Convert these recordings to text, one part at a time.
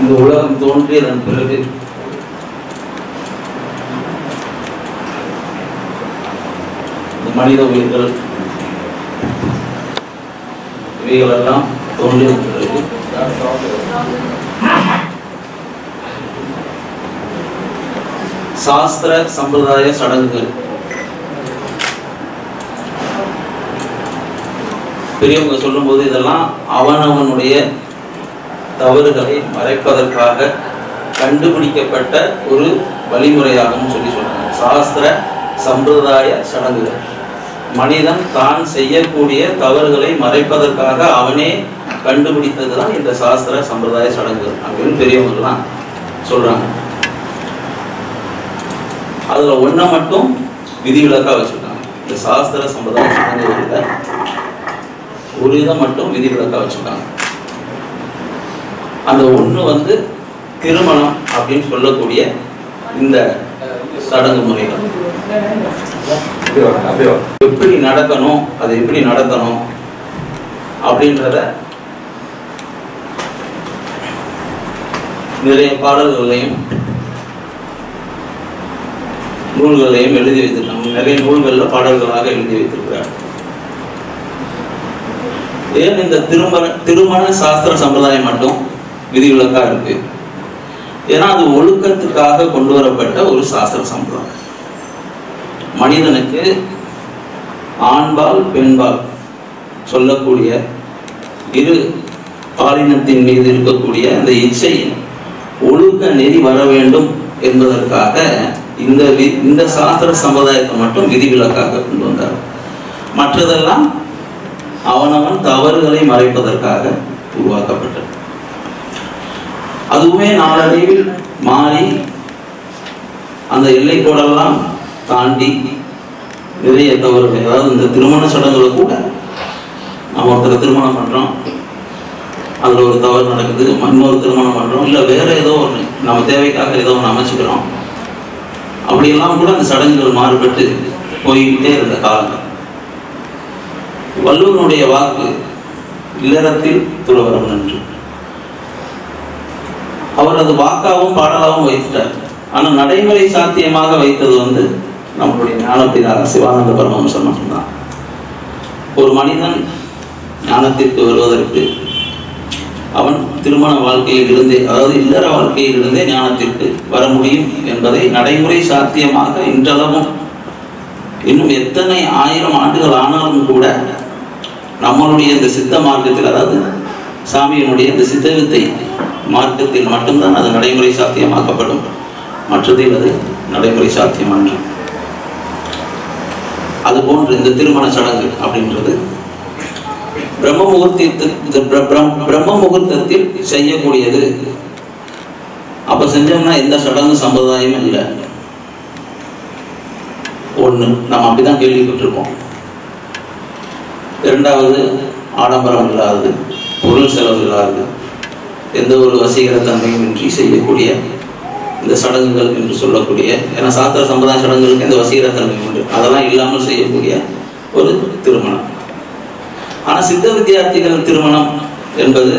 இந்த உலகம் தோன்றியதன் பிறகு இந்த மனித உயிர்கள் இவைகளெல்லாம் தோன்றியதன் பிறகு சாஸ்திர சம்பிரதாய சடங்குகள் பெரியவங்க சொல்லும் போது இதெல்லாம் அவனவனுடைய தவறுகளை மறைப்பதற்காக கண்டுபிடிக்கப்பட்ட ஒரு வழிமுறையாகவும் சொல்லி சொல்றாங்க. சாஸ்திர சம்பிரதாய சடங்குகள் மனிதன் தான் செய்யக்கூடிய தவறுகளை மறைப்பதற்காக அவனே கண்டுபிடித்ததுதான் இந்த சாஸ்திர சம்பிரதாய சடங்குகள் அப்படின்னு பெரியவங்கலாம் சொல்றாங்க. அதுல ஒன்றை மட்டும் விதிவிலக்கா வச்சிருக்காங்க. இந்த சாஸ்திர சம்பிரதாய சடங்குகள்ல ஒரு இதை மட்டும் விதிவிலக்கா வச்சிருக்காங்க. அந்த ஒண்ணு திருமணம் அப்படின்னு சொல்லக்கூடிய இந்த சடங்கு முறைகள் எப்படி நடக்கணும், அது எப்படி நடத்தணும் அப்படின்றத நிறைய பாடல்களையும் நூல்களையும் எழுதி வைத்திருக்காங்க. நிறைய நூல்கள்ல பாடல்களாக எழுதி வைத்திருக்கிறார். ஏன் இந்த திருமண சாஸ்திர சம்பிரதாயம் மட்டும் விதிவிலக்கா இருக்கு? ஏன்னா அது ஒழுக்கத்துக்காக கொண்டு வரப்பட்ட ஒரு சாஸ்திர சம்பிரதாயம். மனிதனுக்கு ஆண்பால் பெண்பால் சொல்லக்கூடிய இரு பாலினத்தின் மீது இருக்கக்கூடிய அந்த இச்சை ஒழுக்க நெறி வர வேண்டும் என்பதற்காக இந்த சாஸ்திர சம்பிரதாயத்தை மட்டும் விதிவிலக்காக கொண்டு வந்தார். மற்றதெல்லாம் அவனவன் தவறுகளை மறைப்பதற்காக உருவாக்கப்பட்டது. அதுவுமே நாளடைவில் மாறி அந்த எல்லை கோடெல்லாம் தாண்டி நிறைய தவறுகள், அதாவது இந்த திருமண சடங்குகளை கூட நம்ம ஒருத்தர் திருமணம் பண்றோம், அதுல ஒரு தவறு நடக்குது, இன்னொரு திருமணம் பண்றோம், இல்ல வேற ஏதோ ஒன்று நம்ம தேவைக்காக ஏதோ ஒன்று அமைச்சுக்கிறோம். அப்படியெல்லாம் கூட அந்த சடங்குகள் மாறுபட்டு போய்கிட்டே இருந்த காலங்கள். வள்ளுவனுடைய வாக்கு இல்லறத்தில் துறவரம் நன்று. அவர் அது வாக்காகவும் பாடலாகவும் வைத்துட்டார். ஆனா நடைமுறை சாத்தியமாக வைத்தது நம்மளுடைய ஞானப்பிதா சிவானந்த பரமஹம்சர் மட்டும்தான். ஒரு மனிதன் ஞானத்திற்கு வருவதற்கு அவன் திருமண வாழ்க்கையில் இருந்தே, அதாவது இல்லற வாழ்க்கையில் இருந்தே ஞானத்திற்கு வர முடியும் என்பதை நடைமுறை சாத்தியமாக இன்றளவும் இன்னும் எத்தனை ஆயிரம் ஆண்டுகள் ஆனாலும் கூட நம்மளுடைய இந்த சித்த மார்க்கத்தில், அதாவது சாமியினுடைய இந்த சித்தவித்தை மார்க்கத்தில் மட்டும்தான் அது நடைமுறை சாத்தியமாக்கப்படும். மற்றதில் அது நடைமுறை சாத்தியமன்று. அதுபோன்று இந்த திருமண சடங்கு அப்படின்றது பிரம்ம முகூர்த்தத்தில் செய்யக்கூடியது. அப்ப செஞ்சோம்னா எந்த சடங்கு சம்பிரதாயமும் இல்லை. ஒண்ணு, நம்ம அப்படிதான் கேள்விப்பட்டிருக்கோம். இரண்டாவது, ஆடம்பரம் இல்லாதது, பொருள் செலவு இல்லாதது, எந்த ஒரு வசீகர தன்மையும் இன்றி செய்யக்கூடிய இந்த சடங்குகள் என்று சொல்லக்கூடிய, ஏன்னா சாஸ்திர சம்பிரதாய சடங்குகளுக்கு இந்த வசீகர தன்மை உண்டு, அதெல்லாம் இல்லாமல் செய்யக்கூடிய ஒரு திருமணம். ஆனா சித்த வித்தியார்த்திகள் திருமணம் என்பது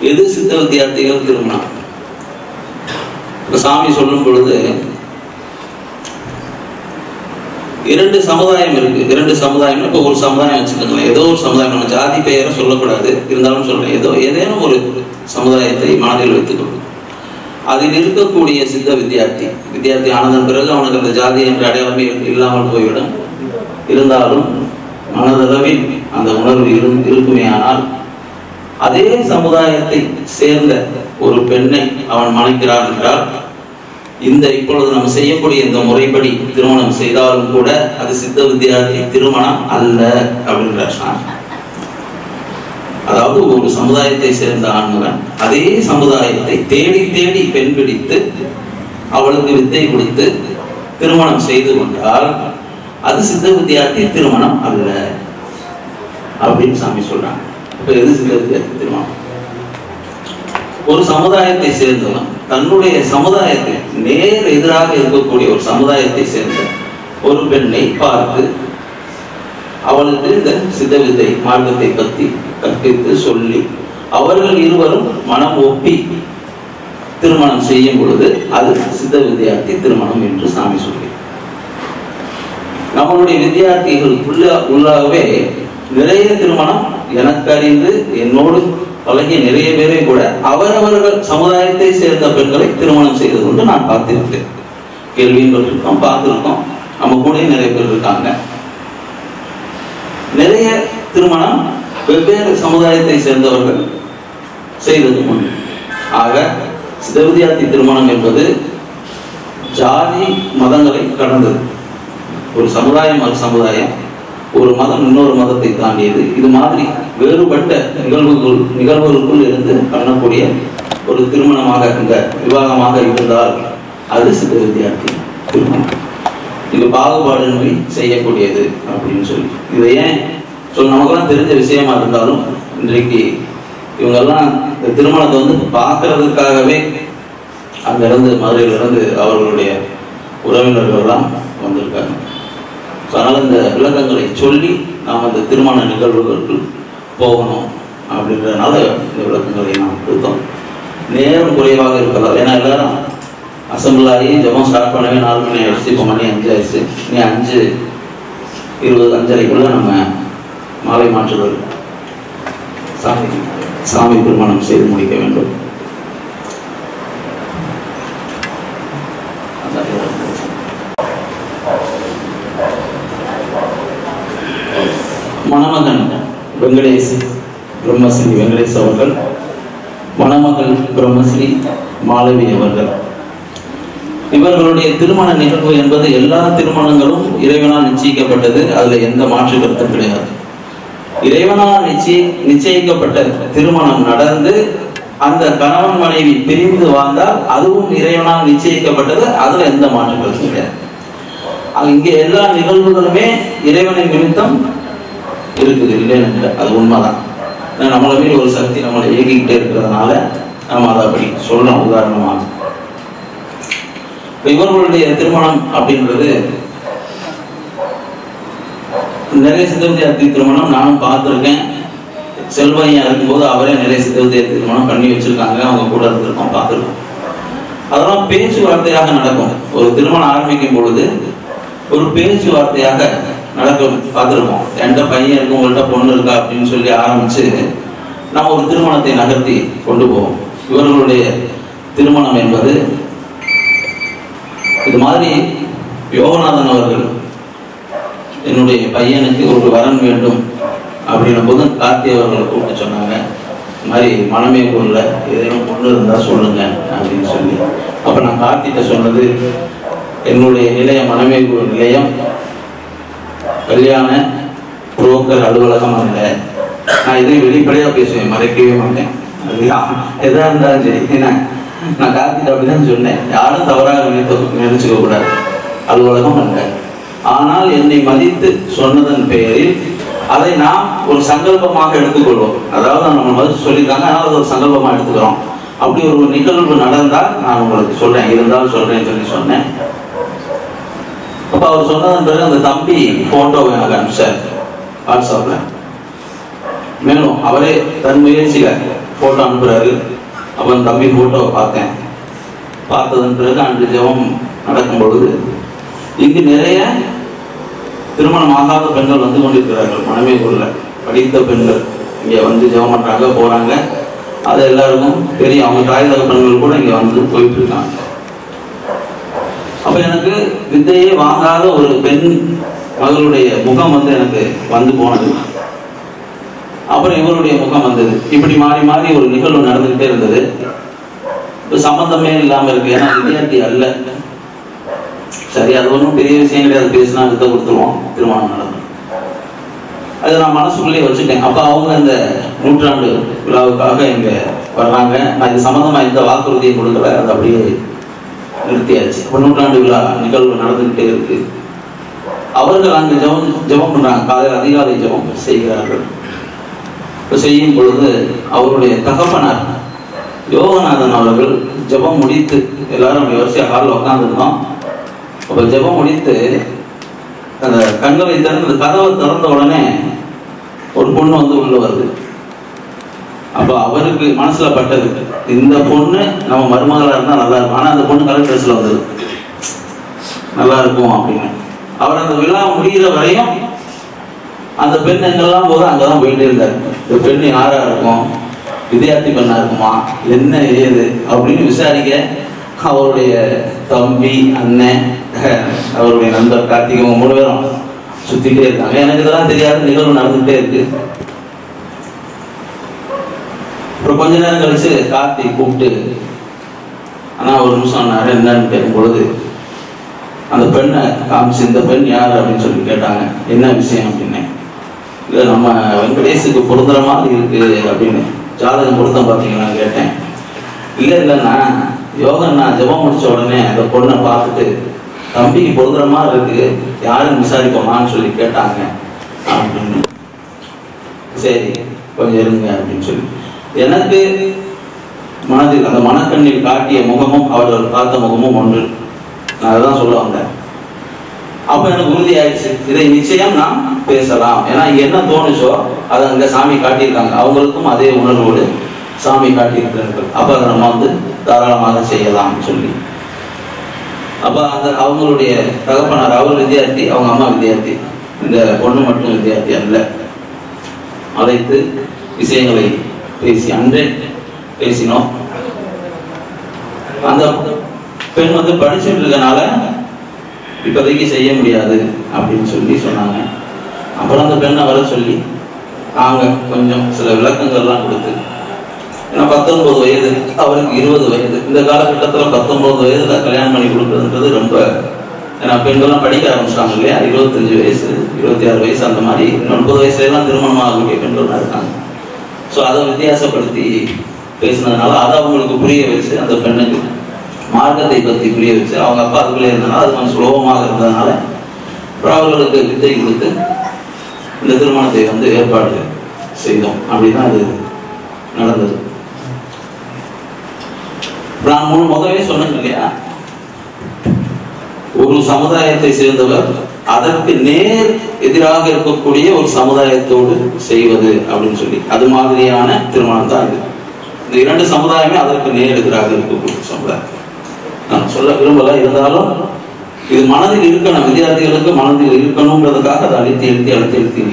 எது? சித்த வித்தியார்த்திகள் திருமணம் இப்ப சாமி சொல்லும் பொழுது இரண்டு சமுதாயம் இருக்கு. இரண்டு சமுதாயம், இப்ப ஒரு சமுதாயம் வச்சுக்கோங்களேன், ஏதோ ஒரு சமுதாயம், நம்ம ஜாதி பெயரை சொல்லக்கூடாது, இருந்தாலும் சொல்றேன், ஏதேனும் ஒரு சமுதாயத்தை மனதில் வைத்துக்கொள்ளும். அதில் இருக்கக்கூடிய சித்த வித்தியார்த்தி ஆனதன் பிறகு அவனுக்கு அந்த ஜாதி என்ற அடையாளமே இல்லாமல் போய்விடும். இருந்தாலும் மனதளவில் அந்த உணர்வு இருக்குமே. ஆனால் அதே சமுதாயத்தை சேர்ந்த ஒரு பெண்ணை அவன் மணக்கிறான் என்றால், இப்பொழுது நம்ம செய்யக்கூடிய இந்த முறைப்படி திருமணம் செய்தாலும் கூட அது சித்த வித்தியார்த்தி திருமணம் அல்ல அப்படின்றார். அதாவது ஒரு சமுதாயத்தை சேர்ந்த ஆண்மகன் அதே சமுதாயத்தை தேடி தேடி பெண் பிடித்து அவளுக்கு வித்தை கொடுத்து திருமணம் செய்து கொண்டால் அது சித்த வித்தியார்த்தி திருமணம் அல்ல அப்படின்னு சாமி சொல்றாங்க. இப்ப எது சித்த வித்தியார்த்தி திருமணம்? ஒரு சமுதாயத்தை சேர்ந்தவன் தன்னுடைய சமுதாயத்தை நேர் எதிராக இருக்கக்கூடிய ஒரு சமுதாயத்தை சேர்ந்த ஒரு பெண்ணை பார்த்து அவளுக்கு இந்த சித்த வித்தை மார்க்கத்தை பற்றி கற்பித்து சொல்லி அவர்கள் இருவரும் மனம் ஒப்பி திருமணம் செய்யும் பொழுது அது சித்த வித்தியார்த்தி திருமணம் என்று சாமி சொல்லி. நம்மளுடைய வித்தியார்த்திகளுக்குள்ள உள்ளாகவே நிறைய திருமணம் எனக்கு அறிந்து என்னோடு பழகிய நிறைய பேரை கூட அவரவர்கள் சமுதாயத்தை சேர்ந்த பெண்களை திருமணம் செய்தது கொண்டு நான் பார்த்திருக்கேன். கேள்வியும் பெற்றிருக்கோம், பார்த்திருக்கோம். நம்ம கூட நிறைய பேர் இருக்காங்க. நிறைய திருமணம் வெவ்வேறு சமுதாயத்தை சேர்ந்தவர்கள் செய்தது உண்டு. ஆக சித்த வித்தியார்த்தி திருமணம் என்பது ஜாதி மதங்களை கடந்தது. ஒரு சமுதாயம் ஒரு சமுதாயம், ஒரு மதம் இன்னொரு மதத்தை தாண்டியது. இது மாதிரி வேறுபட்ட நிகழ்வுகளுக்குள் இருந்து பண்ணக்கூடிய ஒரு திருமணமாக இந்த விவாகமாக இருந்தால் அது சித்த வித்தியார்த்தி திருமணம். இது பாகுபாடின்றி செய்யக்கூடியது அப்படின்னு சொல்லி இதை ஏன் நமக்கெல்லாம் தெரிஞ்ச விஷயமா இருந்தாலும் இன்றைக்கு இவங்கெல்லாம் இந்த திருமணத்தை பார்க்கறதுக்காகவே அங்கிருந்து மதுரையிலிருந்து அவர்களுடைய உறவினர்கள்லாம் வந்திருக்காங்க. அதனால இந்த விளக்கங்களை சொல்லி நாம் அந்த திருமண நிகழ்வுகளுக்கு போகணும் அப்படின்றதுனால இந்த விளக்கங்களை நாம் கொடுத்தோம். நேரம் குறைவாக இருப்பதால், ஏன்னா எல்லாரும் அசம்பிள் ஆகி ஜபம் ஸ்டார்ட் பண்ணவே 4 மணி ஆயிடுச்சு. இப்போ மணி 5 ஆயிடுச்சு. இனி 5:20 5:30 நம்ம மாலை மாற்றுதல் சாமி திருமணம் செய்து முடிக்க வேண்டும். மணமகன் வெங்கடேஷ் பிரம்மஸ்ரீ வெங்கடேஷ் அவர்கள், மணமகள் பிரம்மஸ்ரீ மாலவி அவர்கள். இவர்களுடைய திருமண நிகழ்வு என்பது எல்லா திருமணங்களும் இறைவனால் நிச்சயிக்கப்பட்டது. அதுல எந்த மாற்று கருத்தும் கிடையாது. இறைவனால் நிச்சயிக்கப்பட்ட திருமணம் நடந்து அந்த கணவன் மனைவி பிரிந்து வாழ்ந்தால் அதுவும் இறைவனால் நிச்சயிக்கப்பட்டது. அதுல எந்த மாற்று கருத்தும் கிடையாது. இங்கே எல்லா நிகழ்வுகளுமே இறைவனின் நிமித்தம் இருக்குது, இல்லைன்னு அது உண்மைதான். நம்மளை மீறி ஒரு சக்தி நம்மளை இயக்கிக்கிட்டே இருக்கிறதுனால நம்ம அதை அப்படி சொல்லலாம். உதாரணமாக இவர்களுடைய திருமணம் அப்படின்றது நிறைய சித்த வித்தியார்த்தி திருமணம் நானும் பார்த்துருக்கேன். செல்வையா இருக்கும்போது அவரே நிறைய சித்த வித்தியார்த்தி திருமணம் பண்ணி வச்சிருக்காங்க. அவங்க கூட இருந்திருக்கோம், பார்த்துருக்கோம். அதெல்லாம் பேச்சுவார்த்தையாக நடக்கும். ஒரு திருமணம் ஆரம்பிக்கும் பொழுது ஒரு பேச்சுவார்த்தையாக நடக்கும், பார்த்துருக்கோம். எந்த பையன் இருக்கு, உங்கள்கிட்ட பொண்ணு இருக்கா அப்படின்னு சொல்லி ஆரம்பிச்சு நம்ம ஒரு திருமணத்தை நகர்த்தி கொண்டு போவோம். இவர்களுடைய திருமணம் என்பது இது மாதிரி யோகநாதன் அவர்கள் என்னுடைய பையனுக்கு ஒரு வரன் வேண்டும் அப்படின்ன போது கார்த்தி அவர்களை கூப்பிட்டு சொன்னாங்க, இந்த மாதிரி மணமேகூர்ல ஏதேனும் பொண்ணு இருந்தா சொல்லுங்க அப்படின்னு சொல்லி. அப்ப நான் கார்த்திகிட்ட சொன்னது, என்னுடைய நிலையம் மணமேகூர் நிலையம் கல்யாண புரோக்கர் அலுவலகம் அல்ல. நான் இதையும் வெளிப்படையா பேசுவேன், மறைக்கவே மாட்டேன். எதா இருந்தாலும் சரி, நான் கார்த்திகிட்ட அப்படிதான் சொன்னேன். யாரும் தவறாக நினைச்சுக்க கூடாது. அலுவலகம் அல்ல. ஆனால் என்னை மதித்து சொன்னதன் பெயரில் அதை நாம் ஒரு சங்கல்பமாக எடுத்துக்கொள்வோம். அதாவது நம்ம மதித்து சொல்லியிருக்காங்க, அதனால ஒரு சங்கல்பமா எடுத்துக்கிறோம். அப்படி ஒரு நிகழ்வு நடந்தால் நான் உங்களுக்கு சொல்றேன், இருந்தாலும் சொல்றேன்னு சொல்லி சொன்னேன். அப்ப அவர் சொன்னதன் பிறகு அந்த தம்பி போட்டோவை எனக்கு அனுப்பிச்சார் வாட்ஸ்அப்ல. மேலும் அவரே தன் முயற்சியில போட்டோ அனுப்புறாரு. அப்ப அந்த தம்பி போட்டோவை பார்த்தேன். பார்த்ததன் பிறகு அன்று ஜெபம் நடக்கும் பொழுது இங்கு நிறைய திருமணம் ஆகாத பெண்கள் வந்து கொண்டிருக்கிறார்கள். மணமேகூர்ல படித்த பெண்கள் இங்க வந்து ஜெபம் பண்றாங்க, போறாங்க. அது எல்லாருக்கும் தெரியும். அவங்க தாய் தகப்பன்கள் கூட இங்க வந்து போயிட்டு இருக்காங்க. அப்ப எனக்கு வித்தையே வாங்காத ஒரு பெண் மகளுடைய முகம் வந்து எனக்கு வந்து போனது. அப்புறம் இவருடைய முகம் வந்தது. இப்படி மாறி மாறி ஒரு நிகழ்வு நடந்துகிட்டே இருந்தது. சம்பந்தமே இல்லாம இருக்கு. ஏன்னா வித்தியார்த்தி அல்ல. சரி, அது ஒன்றும் பெரிய விஷயம் கிடையாது. பேசினா வித்தை கொடுத்துருவோம், திருமணம் நடக்கும். அதை நான் மனசுக்குள்ளேயே வச்சுட்டேன். அப்ப அவங்க இந்த 100ஆண்டு விழாவுக்காக இங்க வர்றாங்க. நான் இது சம்பந்தமா இந்த வாக்குறுதியை கொடுக்கல, அது அப்படியே நிறுத்தியாச்சு. 100ஆண்டு விழா நிகழ்வு நடந்துகிட்டே இருக்கு. அவர்கள் அங்க ஜெபம் பண்றாங்க. காலையில் அதிகாலை ஜெபம் செய்கிறார்கள். இப்போ செய்யும் பொழுது அவருடைய தகப்பனார் யோகநாதன் அவர்கள் ஜெபம் முடித்து, எல்லாரும் வரிசையாக ஹாலில் உட்காந்துருந்தோம். அப்போ ஜெபம் முடித்து அந்த கண்களை திறந்து கதவை திறந்த உடனே ஒரு பொண்ணு வந்து உள்ள வருது. அப்போ அவருக்கு மனசுல பட்டது, இந்த பொண்ணு நம்ம மருமகளா இருந்தா நல்லா இருக்கும், ஆனா அந்த பொண்ணு கலர் ட்ரெஸ்ல வந்தது நல்லா இருக்கும் அப்படின்னு. அவர் அந்த விழா முடிகிற வரையும் அந்த பெண் எங்கெல்லாம் போதும் அங்கதான் போயிட்டே இருந்தார். இந்த பெண் யாரா இருக்கும், வித்தியார்த்தி பெண்ணா இருக்குமா, என்ன ஏது அப்படின்னு விசாரிக்க அவருடைய தம்பி, அண்ணன், அவருடைய நண்பர் கார்த்திகை 3 பேரும் சுத்திட்டே இருக்காங்க. எனக்கு இதெல்லாம் தெரியாத நிகழ்வு நடந்துகிட்டே இருக்கு. அப்புறம் கொஞ்ச நேரம் கழிச்சு கார்த்திக் கூப்பிட்டு, ஆனா ஒரு நிமிஷம் என்னன்னு கேட்கும் பொழுது அந்த பெண்ணை காமிச்சு, இந்த பெண் யார் அப்படின்னு சொல்லி கேட்டாங்க. என்ன விஷயம் அப்படின்னு. இல்லை நம்ம வெங்கடேஷுக்கு பொருந்துற மாதிரி இருக்கு அப்படின்னு. ஜாதகம் பொருத்தம் பார்த்தீங்கன்னு கேட்டேன். இல்லைன்னா யோகன்னா ஜெபம் முடிச்ச உடனே அந்த பொண்ணை பார்த்துட்டு தம்பிக்கு பொருந்துற மாதிரி இருக்கு, யாருன்னு விசாரிப்போமான்னு சொல்லி கேட்டாங்க அப்படின்னு. சரி கொஞ்சம் இருங்க அப்படின்னு சொல்லி எனக்கு மனதில் அந்த மனக்கண்ணில் காட்டிய முகமும் அவர்கள் பார்த்த முகமும் ஒன்று. நான் அதான் சொல்ல வந்தேன். அப்ப எனக்கு உறுதி ஆயிடுச்சு, இதை நிச்சயம் நாம் பேசலாம். ஏன்னா என்ன தோணுச்சோ அதை அங்க சாமி காட்டியிருக்காங்க, அவங்களுக்கும் அதே உணர்வோடு சாமி காட்டியிருக்கிறார்கள். அப்ப அதை நம்ம தாராளமாக செய்யலாம்னு சொல்லி, அப்ப அந்த அவங்களுடைய தகப்பனார், அவர் வித்தியார்த்தி, அவங்க அம்மா வித்தியார்த்தி, இந்த பொண்ணு மட்டும் வித்தியார்த்தி அல்ல, அழைத்து விஷயங்களை பேசி அன்றே பேசினோம். அந்த பெண் படிச்சுட்டு இருக்கனால இப்போதைக்கு செய்ய முடியாது அப்படின்னு சொல்லி சொன்னாங்க. அப்புறம் அந்த பெண்ணை வர சொல்லி நாங்க கொஞ்சம் சில விளக்கங்கள்லாம் கொடுத்து, ஏன்னா 19 வயது, அவருக்கு 20 வயது, இந்த காலகட்டத்தில் 19 வயதுல கல்யாணம் பண்ணி கொடுக்குறதுன்றது ரொம்ப, ஏன்னா பெண்கள்லாம் படிக்க ஆரம்பிச்சிட்டாங்க இல்லையா, 25 வயசு 26 வயசு அந்த மாதிரி 30 வயசுலாம் திருமணம் ஆகக்கூடிய பெண்கள்லாம் இருக்காங்க. ஸோ அதை வித்தியாசப்படுத்தி பேசினதுனால அதை அவங்களுக்கு புரிய வச்சு, அந்த பெண்ணுக்கு மார்க்கத்தை பற்றி புரிய வச்சு, அவங்க அப்பா அதுக்குள்ளே இருந்ததுனால அது கொஞ்சம் சுலபமாக இருந்ததுனால அப்புறம் அவர்களுக்கு வித்தை கொடுத்து இந்த திருமணத்தை ஏற்பாடு செய்தோம். அப்படிதான் அது நடந்தது. நான் முதவே சொன்னேன் இல்லையா, ஒரு சமுதாயத்தை சேர்ந்தவர் அதற்கு நேர் எதிராக இருக்கக்கூடிய ஒரு சமுதாயத்தோடு செய்வது அப்படின்னு சொல்லி, அது மாதிரியான திருமணம் தான் இது. இந்த 2 சமுதாயமே அதற்கு நேர் எதிராக இருக்கக்கூடிய சமுதாயம். நான் சொல்ல விரும்பல, இருந்தாலும் இது மனதில் இருக்கணும், வித்தியார்த்திகளுக்கு மனதில் இருக்கணும்ன்றதுக்காக அதை அழுத்தி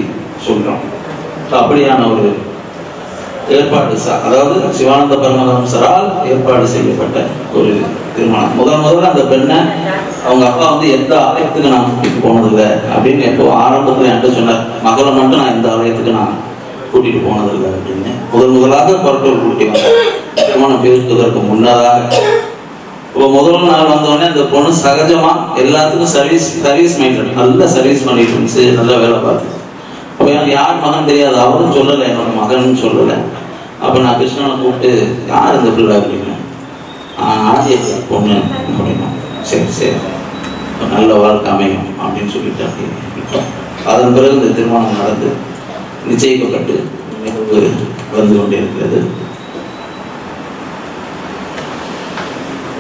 சொல்றோம். அப்படியான ஒரு ஏற்பாடு, அதாவது சிவானந்த பரமஹம்சரால் ஏற்பாடு செய்யப்பட்ட ஒரு திருமணம். முதல்ல அந்த பெண்ணை அவங்க அப்பா எந்த ஆலயத்துக்கு நான் கூட்டிட்டு போனதில்லை அப்படின்னு எப்போ ஆரம்பத்துல என்கிட்ட சொன்னார். மகளை மட்டும் நான் எந்த ஆலயத்துக்கு நான் கூட்டிட்டு போனதில்லை அப்படின்னு முதலாக பரட்டூர் கூட்டி வந்தேன். திருமணம் பேசுவதற்கு முன்னதாக இப்போ முதல் நாள் வந்தோடனே அந்த பொண்ணு சகஜமா எல்லாத்துக்கும் சர்வீஸ் மைண்டட், நல்லா சர்வீஸ் பண்ணிட்டு இருந்துச்சு, நல்லா வேலை பார்த்து. அப்போ எனக்கு யார் மகன் தெரியாது, அவரும் சொல்லலை, என்னோட மகன் சொல்லலை. அப்போ நான் கிருஷ்ணனை கூப்பிட்டு, யார் இந்த பிள்ளை அப்படின்னு, ஆதிய பொண்ணு அப்படின்னா, சரி நல்ல வாழ்க்கை அமையும் அப்படின்னு சொல்லிட்டு அப்படி. அதன் பிறகு இந்த திருமணம் நடந்து நிச்சயிக்கப்பட்டு வந்து கொண்டே இருக்கிறது.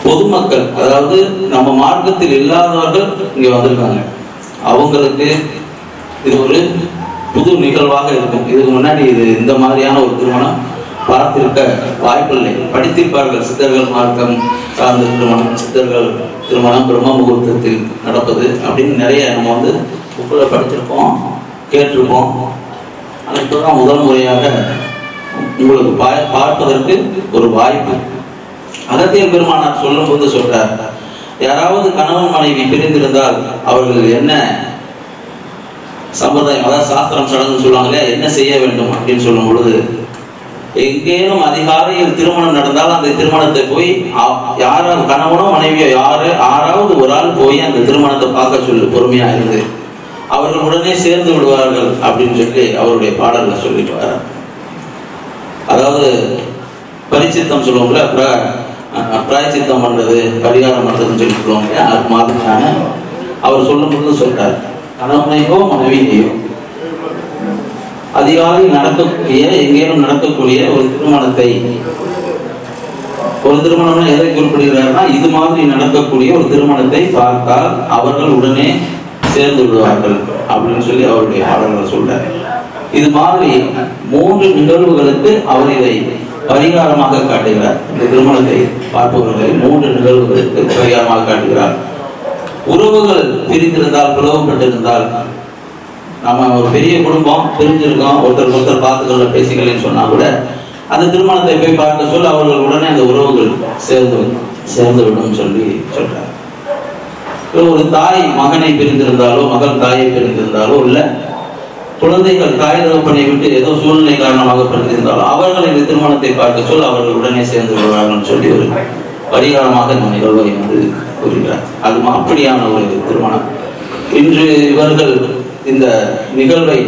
பொதுமக்கள், அதாவது நம்ம மார்க்கத்தில் இல்லாதவர்கள் இங்க வந்திருக்காங்க. அவங்களுக்கு இது ஒரு புது நிகழ்வாக இருக்கும். இதுக்கு முன்னாடி இந்த மாதிரியான ஒரு திருமணம் பார்த்திருக்க வாய்ப்பில்லை. படித்திருப்பார்கள், சித்தர்கள் மார்க்கம் சார்ந்த திருமணம், சித்தர்கள் திருமணம் பிரம்ம முகூர்த்தத்தில் நடப்பது அப்படின்னு நிறைய நம்ம புக்கில் படிச்சிருப்போம், கேட்டிருப்போம். ஆனால் இப்போதான் முதல் முறையாக உங்களுக்கு பார்ப்பதற்கு ஒரு வாய்ப்பு. அகத்தியர் பெருமானார் சொல்லும் போது சொல்றார், யாராவது கணவன் மனைவி பிரிந்திருந்தால் அவர்கள் என்ன சம்பிரதாயம், அதாவது சாஸ்திரம் சடங்கு சொல்லுவாங்களே, என்ன செய்ய வேண்டும் அப்படின்னு சொல்லும் பொழுது, எங்கேனும் அதிகாலையில் திருமணம் நடந்தால் அந்த திருமணத்தை போய் யாராவது கணவனோ மனைவியோ யாராவது ஒரு ஆள் போய் அந்த திருமணத்தை பார்க்க சொல்லு, பொறுமையா இருந்து அவர்கள் உடனே சேர்ந்து விடுவார்கள் அப்படின்னு சொல்லி அவருடைய பாடல்ல சொல்லிட்டு வர. அதாவது பரிச்சித்தம் சொல்லுவோம்ல, பிராயச்சித்தம் பண்றது, பரிகாரம் பண்றதுன்னு சொல்லி சொல்லுவாங்க. அது மாதிரியான அவர் சொல்லும் பொழுது சொல்றாரு, கணவனையோ மனைவியையோ அதிகாலையில் நடக்கக்கூடிய, எங்கேயும் நடக்கக்கூடிய ஒரு திருமணத்தை, ஒரு திருமணம் எதை குறிப்பிடுகிறார்னா, இது மாதிரி நடக்கக்கூடிய ஒரு திருமணத்தை பார்த்தால் அவர்கள் உடனே சேர்ந்து விடுவார்கள் அப்படின்னு சொல்லி அவருடைய பாடல்களை சொல்றார். இது மாதிரி 3 நிகழ்வுகளுக்கு அவர் இதை பரிகாரமாக காட்டுகிறார். இந்த திருமணத்தை பார்ப்பவர்களை 3 நிகழ்வுகளுக்கு பரிகாரமாக காட்டுகிறார். உறவுகள் பிரிந்திருந்தால், பிளவுபட்டிருந்தால், நம்ம ஒரு பெரிய குடும்பம் பிரிஞ்சிருக்கோம், ஒருத்தருக்கு ஒருத்தர் பார்த்துக்கொள்ள பேசிக்கலன்னு சொன்னா கூட அந்த திருமணத்தை போய் பார்க்க சொல்ல அவர்கள் உடனே அந்த உறவுகள் சேர்ந்து விடும் சொல்லி சொல்றார். ஒரு தாய் மகனை பிரிந்திருந்தாலோ, மகன் தாயை பிரிந்திருந்தாலோ, இல்ல குழந்தைகள் தாய் தகப்பனை விட்டு ஏதோ சூழ்நிலை காரணமாக பிரிந்திருந்தாலோ அவர்கள் இந்த திருமணத்தை பார்க்க சொல்ல அவர்கள் உடனே சேர்ந்து விடுவார்கள் சொல்லி ஒரு பரிகாரமாக இந்த நிகழ்வை கூறுகிறார். அது அப்படியான ஒரு திருமணம். இன்று இவர்கள் இந்த நிகழ்வை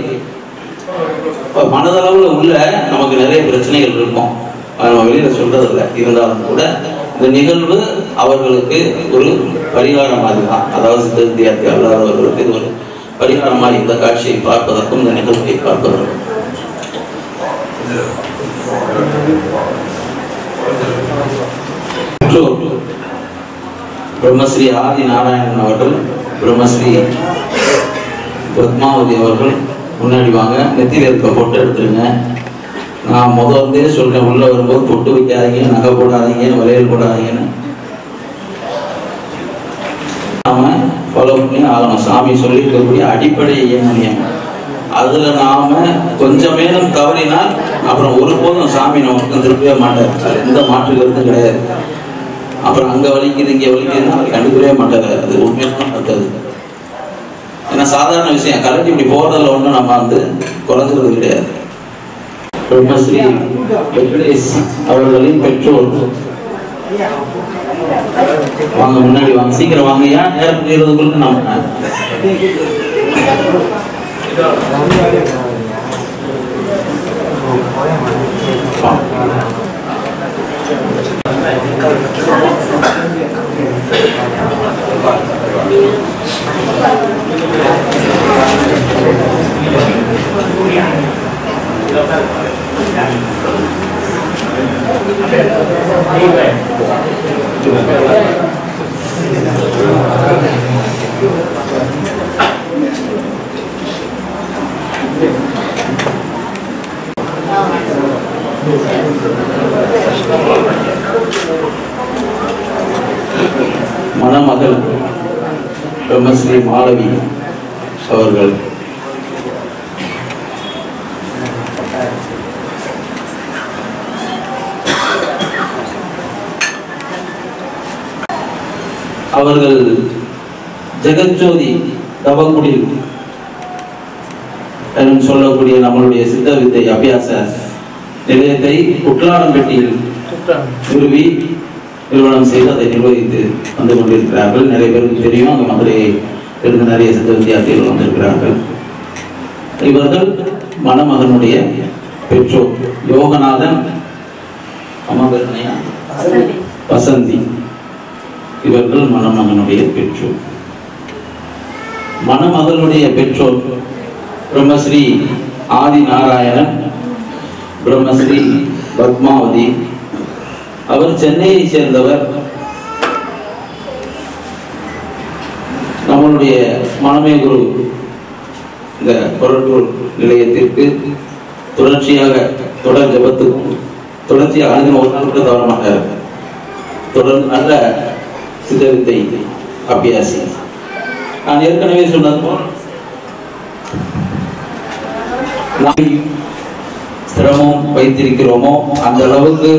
மனதளவுல உள்ள நமக்கு நிறைய பிரச்சனைகள் இருக்கும், நம்ம வெளியில சொல்றதில்ல. இருந்தாலும் கூட இந்த நிகழ்வு அவர்களுக்கு ஒரு பரிகாரம் மாதிரிதான். அதாவது சித்த வித்தியார்த்தி அல்லாதவர்களுக்கு இது ஒரு பரிகாரமாக இந்த காட்சியை பார்ப்பதற்கும் இந்த நிகழ்வை பார்ப்பதற்கும். பிரம்மஸ்ரீ ஆதி நாராயணன் அவர்கள், பிரம்மஸ்ரீ பத்மாவதி அவர்கள் முன்னாடி வாங்க. நெத்தியில இருக்க பொட்டு எடுத்துருங்க. நான் முதல்ல சொல்றேன், உள்ள வரும்போது பொட்டு வைக்காதீங்க, நகை போடாதீங்க, வளையல் போடாதீங்கன்னு நாம ஃபாலோ பண்ணி ஆகணும். சாமி சொல்லியிருக்கக்கூடிய அடிப்படை இயமனியம். அதுல நாம கொஞ்சம் மேலும் தவறினால் அப்புறம் ஒருபோதும் சாமி நமக்கு திருப்பவே மாட்டார். எந்த மாற்று கருத்தும் கிடையாது. அப்புறம் அங்க வலிக்குது இங்க வலிக்குதுன்னா அதை கண்டுக்கவே மாட்டாரு. அது உண்மையான பார்த்தது. ஏன்னா சாதாரண விஷயம், கலட்டி இப்படி போறதுல ஒன்றும் நம்ம குறைஞ்சிறது கிடையாது. பிரம்மஸ்ரீ வெங்கடேஷ் அவர்களின் பெற்றோர் வாங்க, முன்னாடி வாங்க, சீக்கிரம் வாங்க. ஏன் நேரம் புரியறதுக்குள்ள நம்ம மணமகள் பிரம்மஸ்ரீ மாலவி அவர்கள் அவர்கள் ஜெகஜோதி தவக்குடி சொல்லக்கூடிய நம்மளுடைய சித்த வித்தை அபியாச நிலையத்தை குட்லாடம்பட்டியில் நிறுவி நிறுவனம் செய்து அதை நிர்வகித்து வந்து கொண்டிருக்கிறார்கள். நிறைய பேருக்கு தெரியும், அந்த மதுரையை இருந்து நிறைய சித்த வித்தியார்த்திகள் வந்திருக்கிறார்கள். இவர்கள் மணமகனுடைய பெற்றோர் யோகநாதன், அம்மா பேர் வசந்தி. இவர்கள் மணமகனுடைய பெற்றோர். மணமகளுடைய பெற்றோர் பிரம்மஸ்ரீ ஆதி நாராயணன், பிரம்மஸ்ரீ பத்மாவதி. அவர் சென்னையை சேர்ந்தவர். நம்மளுடைய மனமே குரு இந்த கொரட்டூர் நிலையத்திற்கு தொடர்ச்சியாக தொடர் ஜபத்துக்கும் தொடர்ச்சியாக அணுகின ஒரு நாள் கூட தவற மாட்டார். தொடர்ந்து நல்ல சித்தவித்தை அபியாசி. நான் ஏற்கனவே சொன்னது போல் நாம் சிரமம் வைத்திருக்கிறோமோ அந்த அளவுக்கு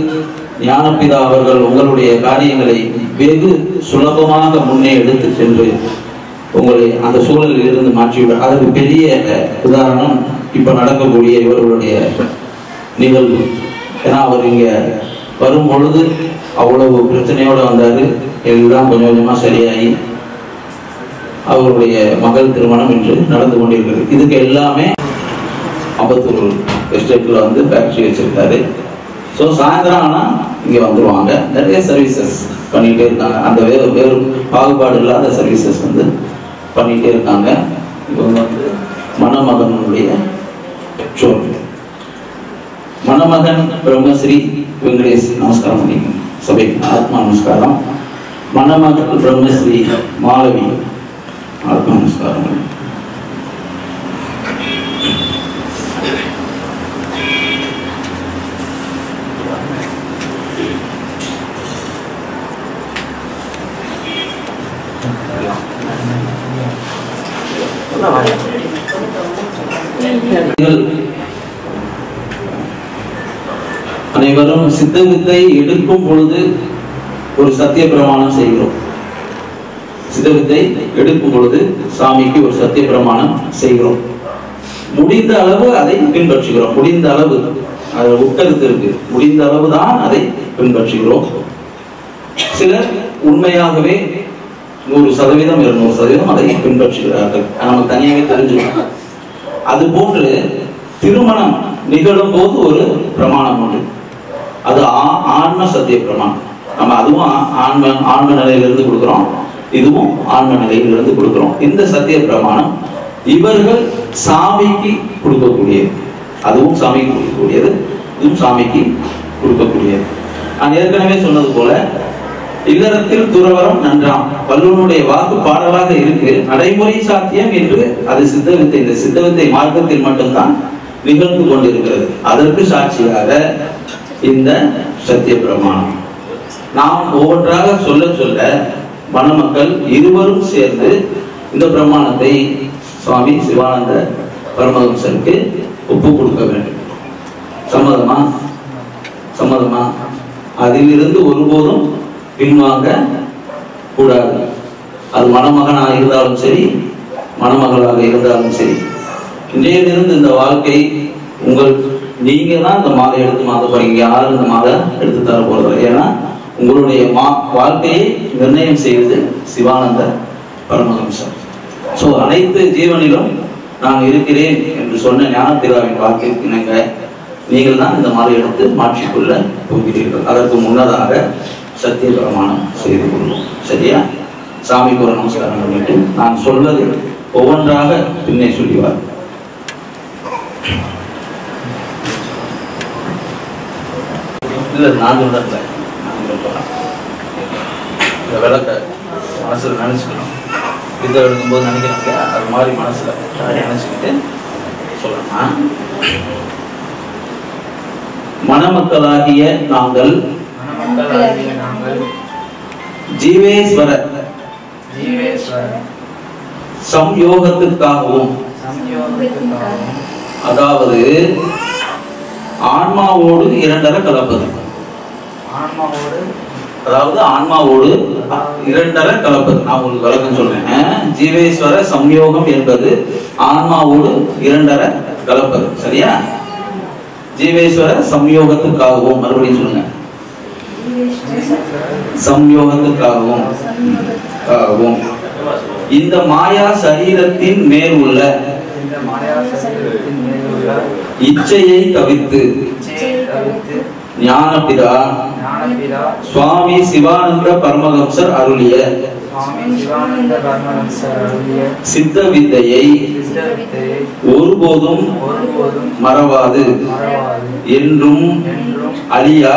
ஞானபிதா அவர்கள் உங்களுடைய காரியங்களை வெகு சுலபமாக முன்னே எடுத்து சென்று உங்களை அந்த சூழலில் இருந்து மாற்றிவிட. அதுக்கு பெரிய உதாரணம் இப்ப நடக்கக்கூடிய இவர்களுடைய நிகழ்வு. ஏன்னா அவர் இங்க வரும் பொழுது அவ்வளவு பிரச்சனையோட வந்தாரு. எல்லாம் கொஞ்சம் கொஞ்சமா சரியாகி அவருடைய மகள் திருமணம் இன்று நடந்து கொண்டிருக்கிறது. இதுக்கு எல்லாமே அம்பத்தூர் எஸ்டேட்ல ஃபேக்டரி வச்சிருக்காரு. ஸோ சாயந்தரம் ஆனால் இங்கே வந்துடுவாங்க. நிறைய சர்வீசஸ் பண்ணிகிட்டே இருக்காங்க. அந்த வேறு பாகுபாடு இல்லாத சர்வீசஸ் பண்ணிகிட்டே இருக்காங்க. இவங்க மணமகனுடைய பெற்றோர். மணமகன் பிரம்மஸ்ரீ வெங்கடேஷ் நமஸ்காரம் பண்ணிக்கணும் சபைக்கு. ஆத்மா நமஸ்காரம். மணமகள் பிரம்மஸ்ரீ மாலவி ஆத்மா நமஸ்காரம். அனைவரும் சித்த வித்தை எடுக்கும் பொழுது ஒரு சத்திய பிரமாணம் செய்கிறோம். சித்த வித்தை எடுக்கும் பொழுது சாமிக்கு ஒரு சத்திய பிரமாணம் செய்கிறோம். முடிந்த அளவு அதை பின்பற்றுகிறோம். முடிந்த அளவு அது உட்கருத்து இருக்கு. முடிந்த அளவு தான் அதை பின்பற்றுகிறோம். சிலர் உண்மையாகவே 100% 200% அதை பின்பற்றுகிறார்கள். நமக்கு தனியாகவே தெரிஞ்சுக்கணும். அது போன்று திருமணம் நிகழும் போது ஒரு பிரமாணம் உண்டு. அது ஆன்ம சத்திய பிரமாணம். நம்ம அதுவும் ஆன்ம நிலையிலிருந்து கொடுக்கிறோம், இதுவும் ஆன்ம நிலையிலிருந்து கொடுக்கிறோம். இந்த சத்திய பிரமாணம் இவர்கள் சாமிக்கு கொடுக்கக்கூடியது. அதுவும் சாமிக்கு கொடுக்கக்கூடியது, இதுவும் சாமிக்கு கொடுக்கக்கூடியது. நான் ஏற்கனவே சொன்னது போல இல்லறத்தில் துறவரம் நன்றாம் வள்ளுவனுடைய வாக்கு பாடலாக இருக்கு. நடைமுறை சாத்தியம் என்று அது சித்தவித்தை, இந்த சித்தவித்தை மார்க்கத்தில் மட்டும்தான் நிகழ்ந்து கொண்டிருக்கிறது. அதற்கு சாட்சியாக இந்த சத்திய பிரமாணம். நாம் ஒவ்வொன்றாக சொல்ல சொல்ல மணமக்கள் இருவரும் சேர்ந்து இந்த பிரமாணத்தை சுவாமி சிவானந்த பரமஹம்சருக்கு ஒப்பு கொடுக்க வேண்டும். சம்மதமா? சம்மதமா? அதிலிருந்து ஒருபோதும் பின்வாங்க கூடாது. அது மணமகனாக இருந்தாலும் சரி, மணமகளாக இருந்தாலும் சரி. இன்றையிலிருந்து இந்த வாழ்க்கை நீங்க தான் இந்த மாலை எடுத்து மாத்த போறீங்க. யாரும் இந்த மாலை எடுத்து தர போறது. ஏன்னா உங்களுடைய வாழ்க்கையை நிர்ணயம் செய்வது சிவானந்த பரமஹம்சர். சோ அனைத்து ஜீவனிலும் நான் இருக்கிறேன் என்று சொன்ன ஞானத்திராவின் வாக்கிற்கு இணங்க நீங்கள் தான் இந்த மாலை எடுத்து மாற்றிக்கொள்ள போகிறீர்கள். அதற்கு முன்னதாக சத்திய பிரமாணம் செய்து கொள்வோம். சரியா? சாமிக்கு ஒரு நமஸ்காரம் பண்ணிட்டு நான் சொல்வது ஒவ்வொன்றாக பின்னே சொல்லிவார். இல்ல நான் சொல்றேன், இந்த விளக்க மனசுல நினைச்சுக்கணும். இதை எடுக்கும்போது நினைக்கிறாங்க, அது மாதிரி மனசுல நினைச்சுக்கிட்டு சொல்லணும். மணமக்களாகிய நாங்கள் ஜீவேஸ்வர சம்யோகத்திற்காகவும், அதாவது ஆன்மாவோடு இரண்டரை கலப்பது, அதாவது ஆன்மாவோடு இரண்டரை கலப்பது. நான் உங்களுக்கு விளக்கம் சொல்றேன். ஜீவேஸ்வர சம்யோகம் என்பது ஆன்மாவோடு இரண்டரை கலப்பது. சரியா? ஜீவேஸ்வர சம்யோகத்துக்காகவும், மறுபடியும் சொல்லுங்க, சம்யோகத்துக்காகவும் இந்த மாயா சரீரத்தின் மேல் உள்ள இச்சையை தவிர்த்து ஞானபிதா சுவாமி சிவானந்த பரமஹம்சர் அருளிய சித்த வித்தையை ஒருபோதும் மறவாது என்றும் அழியா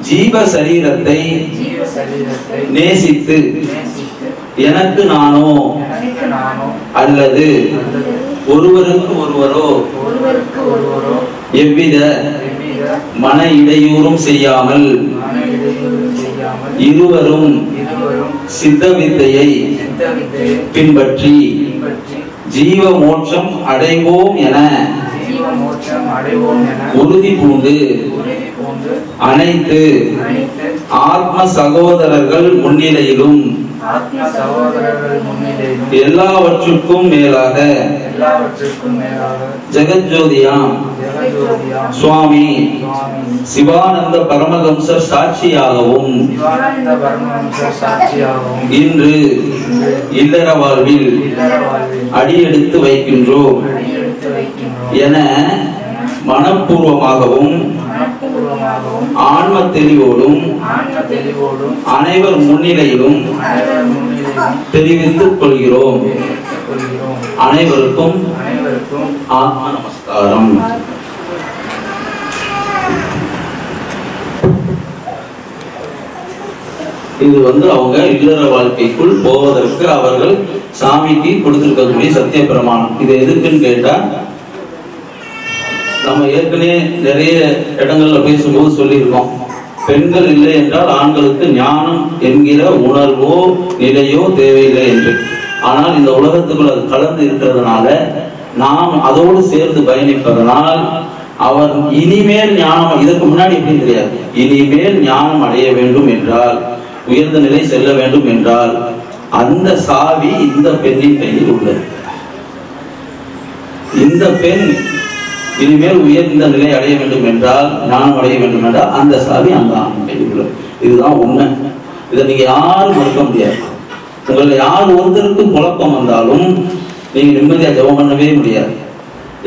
ஜீவ சரீரத்தை நேசித்து எனக்கு நானோ அல்லது ஒருவருக்கு ஒருவரோ எவ்வித மன இடையூறும் செய்யாமல் இருவரும் சித்த வித்தையை பின்பற்றி ஜீவ மோட்சம் அடைவோம் என உறுதி பூண்டு அனைத்து ஆத்ம சகோதரர்கள் முன்னிலையிலும் எல்லாவற்றுக்கும் மேலாக ஜெகஜோதியாம் சுவாமி சிவானந்த பரமஹம்சர் சாட்சியாகவும் இன்று இல்லற வாழ்வில் அடியெடுத்து வைக்கின்றோம் என மனப்பூர்வமாகவும் ஆன்ம தெளிவோடும் அனைவர் முன்னிலையிலும் தெரிவித்துக் கொள்கிறோம். அனைவருக்கும் ஆத்ம நமஸ்காரம். இது அவங்க இல்லற வாழ்க்கைக்குள் போவதற்கு அவர்கள் சாமிக்கு கொடுத்திருக்கக்கூடிய சத்திய பிரமாணம். இது எதுக்குன்னு கேட்டா, நம்ம ஏற்கனவே நிறைய இடங்கள்ல பேசும்போது சொல்லியிருக்கோம். பெண்கள் இல்லை என்றால் ஆண்களுக்கு ஞானம் என்கிற உணர்வோ நிலையோ தேவையில்லை என்று. ஆனால் இந்த உலகத்துக்குள் அது கலந்து இருக்கிறதுனால நாம் அதோடு சேர்ந்து பயணிப்பதனால் அவர் இனிமேல் ஞானம், இதற்கு முன்னாடி எப்படின்னு தெரியாது, இனிமேல் ஞானம் அடைய வேண்டும் என்றால், உயர்ந்த நிலை செல்ல வேண்டும் என்றால் அந்த சாவி இந்த பெண்ணின் கையில் உள்ளது. இந்த பெண் இனிமேல் உயர்ந்த நிலை அடைய வேண்டும் என்றால், ஞானம் அடைய வேண்டும் என்றால் அந்த சாவி அந்த ஆணின் கையில் உள்ளது. இதுதான் உண்மை. இதை நீங்க யாரும் மறுக்க முடியாது. உங்களை யார் ஒருத்தருக்கு குழப்பம் வந்தாலும் நீங்க நிம்மதியா ஜெபம் பண்ணவே முடியாது.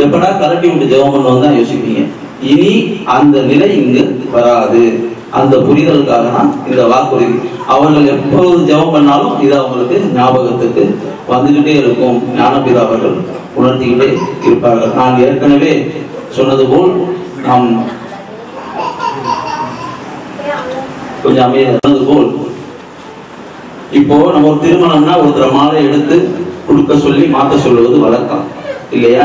எப்படா கலட்டி விட்டு ஜெபம் பண்ணுவோம் தான் யோசிப்பீங்க. இனி அந்த நிலை இங்கு வராது. அந்த புரிதலுக்காக தான் இந்த வாக்குறுதி. அவர்கள் எப்பொழுது ஜெபம் பண்ணாலும் இது அவங்களுக்கு ஞாபகத்துக்கு வந்துகிட்டே இருக்கும். ஞானபிதா அவர்கள் உணர்த்திக்கிட்டே இருப்பார்கள். நான் ஏற்கனவே சொன்னது போல் நாம் கொஞ்சம் அமைதியானது போல், இப்போ நம்ம ஒரு திருமணம்னா ஒருத்தர் மாலை எடுத்து கொடுக்க சொல்லி மாற்ற சொல்லுவது வழக்கம் இல்லையா?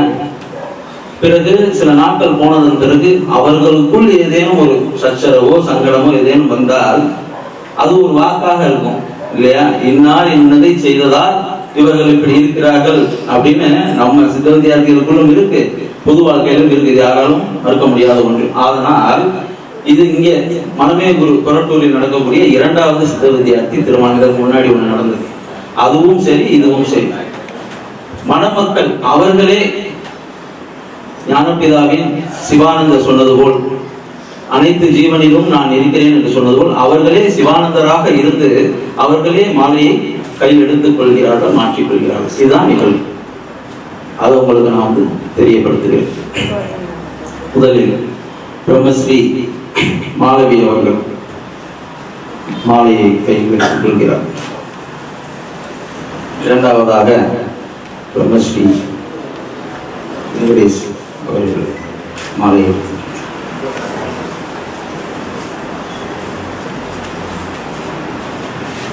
பிறகு சில நாட்கள் போனதன் பிறகு அவர்களுக்குள் ஏதேனும் ஒரு சச்சரவோ சங்கடமோ ஏதேனும் வந்தால் அது ஒரு வாக்காக இருக்கும் இல்லையா? இன்னார் இன்னதை செய்ததால் இவர்கள் இப்படி இருக்கிறார்கள் அப்படின்னு நம்ம சித்த வித்தியார்த்திகளுக்குள்ளும் இருக்கு, பொது வாழ்க்கையிலும் இருக்கு. இது யாராலும் மறுக்க முடியாத ஒன்று. அதனால் இது இங்கே மனமே குரு கொரட்டூரில் நடக்கக்கூடிய 2வது சித்த வித்தியார்த்தி திருமணத்துக்கு முன்னாடி ஒண்ணு நடந்தது. அதுவும் சரி இதுவும் சரி. மணமக்கள் அவர்களே ஞானபிதாவின் சிவானந்தர் சொன்னது போல், அனைத்து ஜீவனிலும் நான் இருக்கிறேன் என்று சொன்னது போல், அவர்களே சிவானந்தராக இருந்து அவர்களே மாலையை கையில் எடுத்துக் கொள்கிறார்கள், மாற்றிக் கொள்கிறார்கள். இதுதான் நிகழ்வு. அதை உங்களுக்கு நான் தெரியப்படுத்துகிறேன். முதலில் பிரம்மஸ்ரீ மாலவி அவர்கள் மாலையை கையில் எடுத்துக் கொள்கிறார். 2வதாக பிரம்மஸ்ரீ வெங்கடேஷ் அவர்கள் மாலையை,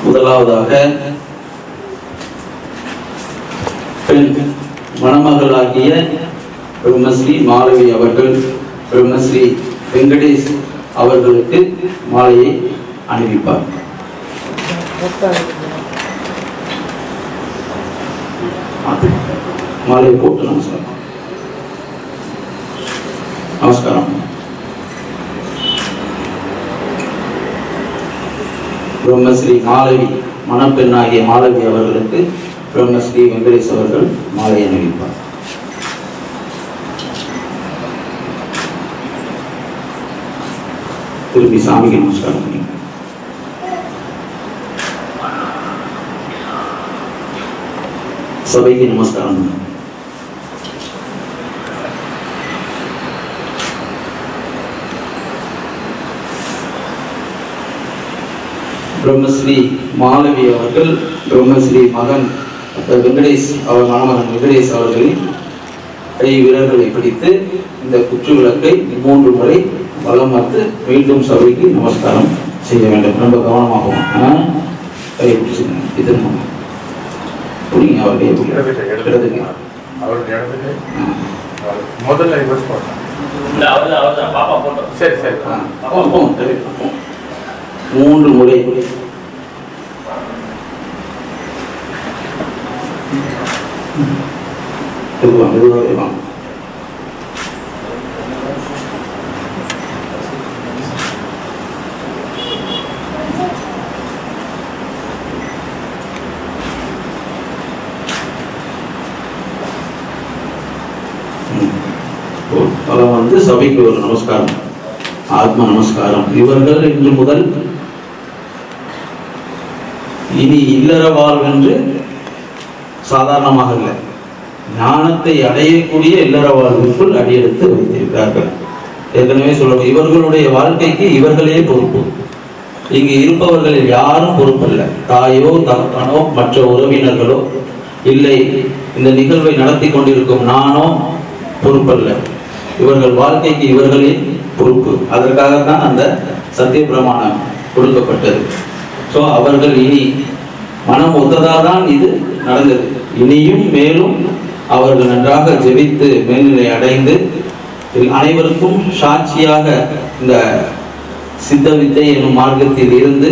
முதலாவதாக பெண் மணமகளாகிய பிரம்மஸ்ரீ மாலவி அவர்கள் பிரம்மஸ்ரீ வெங்கடேஷ் அவர்களுக்கு மாலையை அணிவிப்பார். மாலையை போட்டு நமஸ்காரம். நமஸ்காரம். பிரம்மஸ்ரீ மாலவி மணப்பெண்ணாகிய மாலவி அவர்களுக்கு பிரம்மஸ்ரீ வெங்கடேஷ் அவர்கள் மாலை அணிவிப்பார். திரும்பி சாமிக்கு நமஸ்காரம் பண்ணி சபைக்கு நமஸ்காரம். பிரம்மஸ்ரீ மாலவி அவர்கள் பிரம்மஸ்ரீ மகன் வெங்கடேஷ் அவர் மணமகன் வெங்கடேஷ் அவர்களின் கை விரல்களை பிடித்து இந்த குற்று விளக்கை 3 முறை வலம் வந்து மீண்டும் சபைக்கு நமஸ்காரம் செய்ய வேண்டும். ரொம்ப கவனமாகவும் கை பிடிச்சுங்க. இதன் புரியுங்க. அவருடைய இடத்துக்கு முதல்ல 3 முறை வந்து சபைக்கு ஒரு நமஸ்காரம், ஆத்ம நமஸ்காரம். இவர்கள் இன்று முதல் இனி இல்லற வாழ்வென்று சாதாரணமாக இல்லை, ஞானத்தை அடையக்கூடிய இல்லற வாழ்வுக்குள் அடியெடுத்து வைத்திருக்கிறார்கள். ஏற்கனவே சொல்ல, இவர்களுடைய வாழ்க்கைக்கு இவர்களே பொறுப்பு. இங்கு இருப்பவர்களில் யாரும் பொறுப்பல்ல. தாயோ தகப்பனோ மற்ற உறவினர்களோ இல்லை, இந்த நிகழ்வை நடத்தி கொண்டிருக்கும் நானோ பொறுப்பல்ல. இவர்கள் வாழ்க்கைக்கு இவர்களே பொறுப்பு. அதற்காகத்தான் அந்த சத்திய பிரமாணம் கொடுக்கப்பட்டது. ஸோ அவர்கள் இனி மனம் ஒத்ததாதான் இது நடந்தது. இனியும் மேலும் அவர்கள் நன்றாக ஜெபித்து மேல்நிலை அடைந்து அனைவருக்கும் சாட்சியாக இந்த சித்த வித்தை எனும் மார்க்கத்தில் இருந்து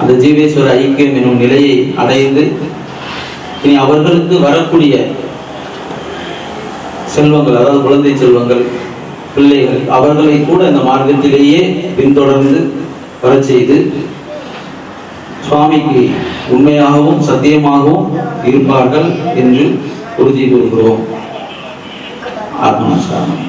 அந்த ஜீவேஸ்வர ஐக்கியம் எனும் நிலையை அடைந்து இனி அவர்களுக்கு வரக்கூடிய செல்வங்கள், அதாவது குழந்தை செல்வங்கள், பிள்ளைகள், அவர்களை கூட இந்த மார்க்கத்திலேயே பின்தொடர்ந்து வர செய்து சுவாமிக்கு உண்மையாகவும் சத்தியமாகவும் இருப்பார்கள் என்று உறுதி கூறுகிறோம். ஆத்ம நமஸ்காரம்.